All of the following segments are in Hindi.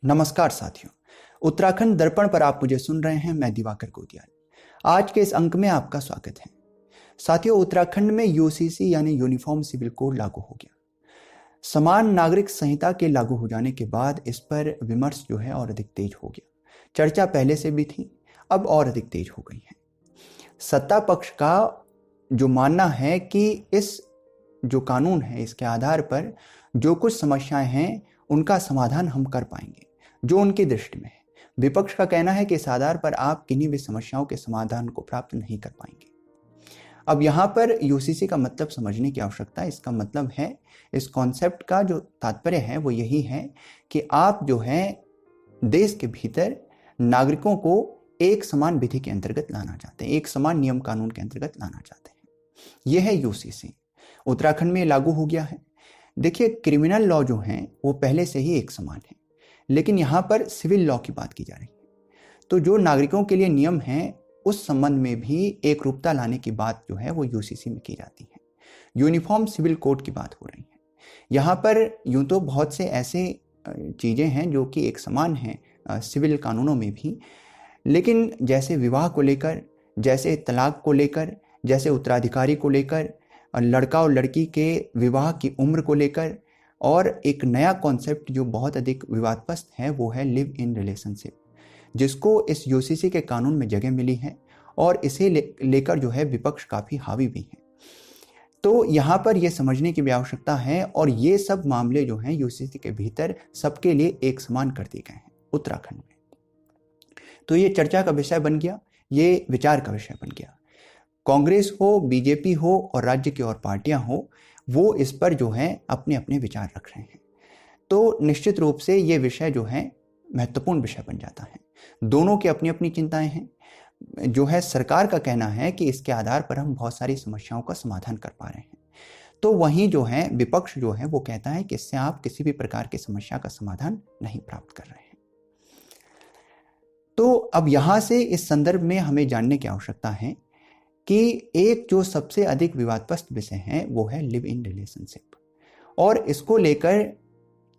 नमस्कार साथियों, उत्तराखंड दर्पण पर आप मुझे सुन रहे हैं। मैं दिवाकर गोदियाल। आज के इस अंक में आपका स्वागत है। साथियों, उत्तराखंड में यूसीसी यानी यूनिफॉर्म सिविल कोड लागू हो गया। समान नागरिक संहिता के लागू हो जाने के बाद इस पर विमर्श जो है और अधिक तेज हो गया। चर्चा पहले से भी थी, अब और अधिक तेज हो गई है। सत्ता पक्ष का जो मानना है कि इस जो कानून है इसके आधार पर जो कुछ समस्याएं हैं उनका समाधान हम कर पाएंगे, जो उनकी दृष्टि में है। विपक्ष का कहना है कि इस आधार पर आप किन्हीं भी समस्याओं के समाधान को प्राप्त नहीं कर पाएंगे। अब यहाँ पर यूसीसी का मतलब समझने की आवश्यकता है। इसका मतलब है, इस कॉन्सेप्ट का जो तात्पर्य है वो यही है कि आप जो है देश के भीतर नागरिकों को एक समान विधि के अंतर्गत लाना चाहते हैं, एक समान नियम कानून के अंतर्गत लाना चाहते हैं। यह है यूसीसी। उत्तराखंड में लागू हो गया है। देखिए, क्रिमिनल लॉ जो हैं वो पहले से ही एक समान है, लेकिन यहाँ पर सिविल लॉ की बात की जा रही है। तो जो नागरिकों के लिए नियम हैं उस संबंध में भी एक रूपता लाने की बात जो है वो यूसीसी में की जाती है। यूनिफॉर्म सिविल कोड की बात हो रही है। यहाँ पर यूं तो बहुत से ऐसे चीज़ें हैं जो कि एक समान हैं सिविल कानूनों में भी, लेकिन जैसे विवाह को लेकर, जैसे तलाक को लेकर, जैसे उत्तराधिकारी को लेकर, लड़का और लड़की के विवाह की उम्र को लेकर, और एक नया कॉन्सेप्ट जो बहुत अधिक विवादग्रस्त है वो है लिव इन रिलेशनशिप, जिसको इस यूसीसी के कानून में जगह मिली है और इसे लेकर जो है विपक्ष काफ़ी हावी भी है। तो यहाँ पर यह समझने की भी आवश्यकता है, और ये सब मामले जो हैं यूसीसी के भीतर सबके लिए एक समान कर दिए गए हैं उत्तराखंड में। तो ये चर्चा का विषय बन गया, ये विचार का विषय बन गया। कांग्रेस हो, बीजेपी हो और राज्य की और पार्टियां हो, वो इस पर जो है अपने अपने विचार रख रहे हैं। तो निश्चित रूप से ये विषय जो है महत्वपूर्ण विषय बन जाता है। दोनों की अपनी अपनी चिंताएं हैं। जो है सरकार का कहना है कि इसके आधार पर हम बहुत सारी समस्याओं का समाधान कर पा रहे हैं, तो वहीं जो है विपक्ष जो है वो कहता है कि इससे आप किसी भी प्रकार की समस्या का समाधान नहीं प्राप्त कर रहे हैं। तो अब यहां से इस संदर्भ में हमें जानने की आवश्यकता है कि एक जो सबसे अधिक विवादग्रस्त विषय है वो है लिव इन रिलेशनशिप, और इसको लेकर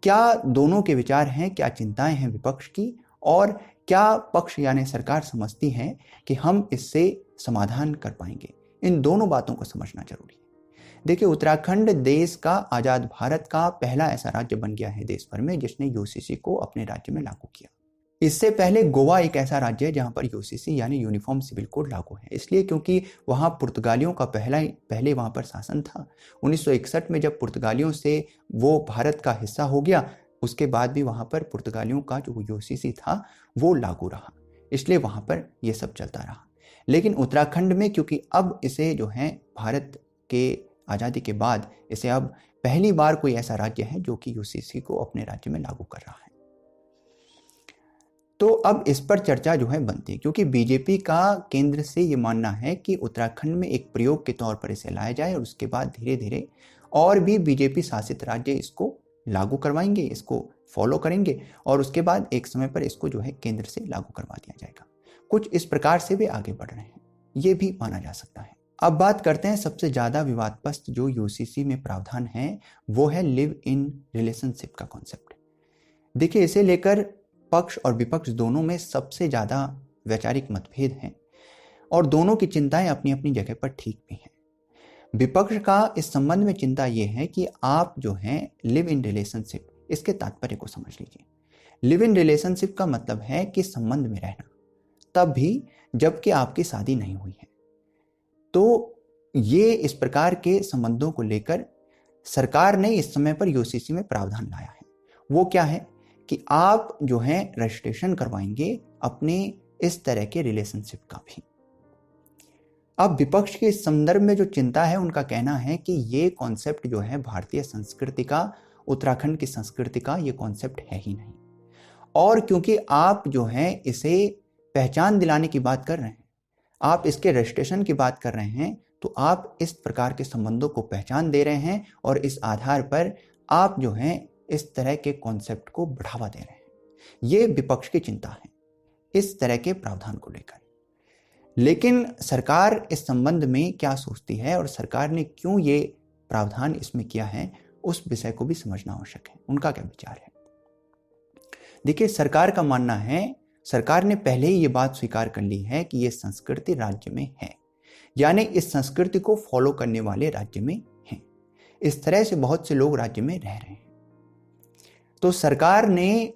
क्या दोनों के विचार हैं, क्या चिंताएं हैं विपक्ष की, और क्या पक्ष यानी सरकार समझती है कि हम इससे समाधान कर पाएंगे। इन दोनों बातों को समझना जरूरी है। देखिए, उत्तराखंड देश का, आजाद भारत का पहला ऐसा राज्य बन गया है देश भर में जिसने यूसीसी को अपने राज्य में लागू किया। इससे पहले गोवा एक ऐसा राज्य है जहां पर यूसीसी यानी यूनिफॉर्म सिविल कोड लागू है, इसलिए क्योंकि वहां पुर्तगालियों का पहले वहां पर शासन था। 1961 में जब पुर्तगालियों से वो भारत का हिस्सा हो गया, उसके बाद भी वहां पर पुर्तगालियों का जो यूसीसी था वो लागू रहा, इसलिए वहां पर ये सब चलता रहा। लेकिन उत्तराखंड में क्योंकि अब इसे जो है भारत के आज़ादी के बाद इसे अब पहली बार कोई ऐसा राज्य है जो कि यूसीसी को अपने राज्य में लागू कर रहा है, तो अब इस पर चर्चा जो है बनती है, क्योंकि बीजेपी का केंद्र से ये मानना है कि उत्तराखंड में एक प्रयोग के तौर पर इसे लाया जाए और उसके बाद धीरे धीरे और भी बीजेपी शासित राज्य इसको लागू करवाएंगे, इसको फॉलो करेंगे, और उसके बाद एक समय पर इसको जो है केंद्र से लागू करवा दिया जाएगा। कुछ इस प्रकार से वे आगे बढ़ रहे हैं, ये भी माना जा सकता है। अब बात करते हैं सबसे ज़्यादा विवादग्रस्त जो यूसीसी में प्रावधान है, वो है लिव इन रिलेशनशिप का कॉन्सेप्ट। देखिए, इसे लेकर पक्ष और विपक्ष दोनों में सबसे ज़्यादा वैचारिक मतभेद हैं, और दोनों की चिंताएं अपनी अपनी जगह पर ठीक भी हैं। विपक्ष का इस संबंध में चिंता यह है कि आप जो हैं लिव इन रिलेशनशिप, इसके तात्पर्य को समझ लीजिए। लिव इन रिलेशनशिप का मतलब है कि संबंध में रहना, तब भी जबकि आपकी शादी नहीं हुई है। तो ये इस प्रकार के संबंधों को लेकर सरकार ने इस समय पर यूसीसी में प्रावधान लाया है। वो क्या है कि आप जो है रजिस्ट्रेशन करवाएंगे अपने इस तरह के रिलेशनशिप का भी। अब विपक्ष के इस संदर्भ में जो चिंता है, उनका कहना है कि ये कॉन्सेप्ट जो है भारतीय संस्कृति का, उत्तराखंड की संस्कृति का ये कॉन्सेप्ट है ही नहीं, और क्योंकि आप जो है इसे पहचान दिलाने की बात कर रहे हैं, आप इसके रजिस्ट्रेशन की बात कर रहे हैं, तो आप इस प्रकार के संबंधों को पहचान दे रहे हैं, और इस आधार पर आप जो है इस तरह के कॉन्सेप्ट को बढ़ावा दे रहे हैं। ये विपक्ष की चिंता है इस तरह के प्रावधान को लेकर। लेकिन सरकार इस संबंध में क्या सोचती है और सरकार ने क्यों ये प्रावधान इसमें किया है, उस विषय को भी समझना आवश्यक है। उनका क्या विचार है? देखिए, सरकार का मानना है, सरकार ने पहले ही ये बात स्वीकार कर ली है कि ये संस्कृति राज्य में है, यानी इस संस्कृति को फॉलो करने वाले राज्य में हैं। इस तरह से बहुत से लोग राज्य में रह रहे हैं। तो सरकार ने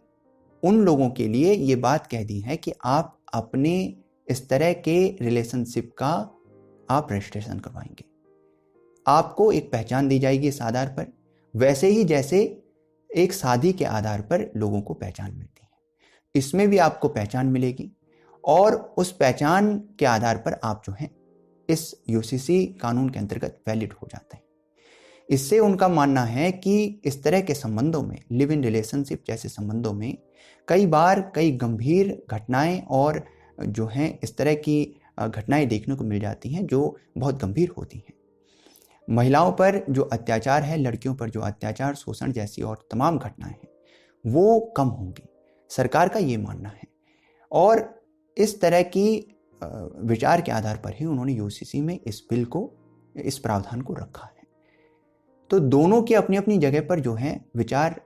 उन लोगों के लिए ये बात कह दी है कि आप अपने इस तरह के रिलेशनशिप का आप रजिस्ट्रेशन करवाएंगे, आपको एक पहचान दी जाएगी इस आधार पर, वैसे ही जैसे एक शादी के आधार पर लोगों को पहचान मिलती है, इसमें भी आपको पहचान मिलेगी और उस पहचान के आधार पर आप जो है इस यूसीसी कानून के अंतर्गत वैलिड हो जाते हैं। इससे उनका मानना है कि इस तरह के संबंधों में, लिव इन रिलेशनशिप जैसे संबंधों में कई बार कई गंभीर घटनाएं और जो हैं इस तरह की घटनाएं देखने को मिल जाती हैं जो बहुत गंभीर होती हैं। महिलाओं पर जो अत्याचार है, लड़कियों पर जो अत्याचार, शोषण जैसी और तमाम घटनाएं हैं वो कम होंगी, सरकार का ये मानना है। और इस तरह की विचार के आधार पर ही उन्होंने यूसीसी में इस बिल को, इस प्रावधान को रखा है। तो दोनों की अपनी अपनी जगह पर जो है विचार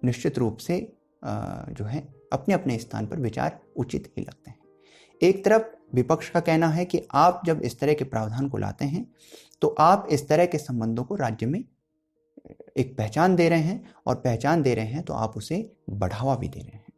निश्चित रूप से जो है अपने अपने स्थान पर विचार उचित ही लगते हैं। एक तरफ विपक्ष का कहना है कि आप जब इस तरह के प्रावधान को लाते हैं तो आप इस तरह के संबंधों को राज्य में एक पहचान दे रहे हैं, और पहचान दे रहे हैं तो आप उसे बढ़ावा भी दे रहे हैं।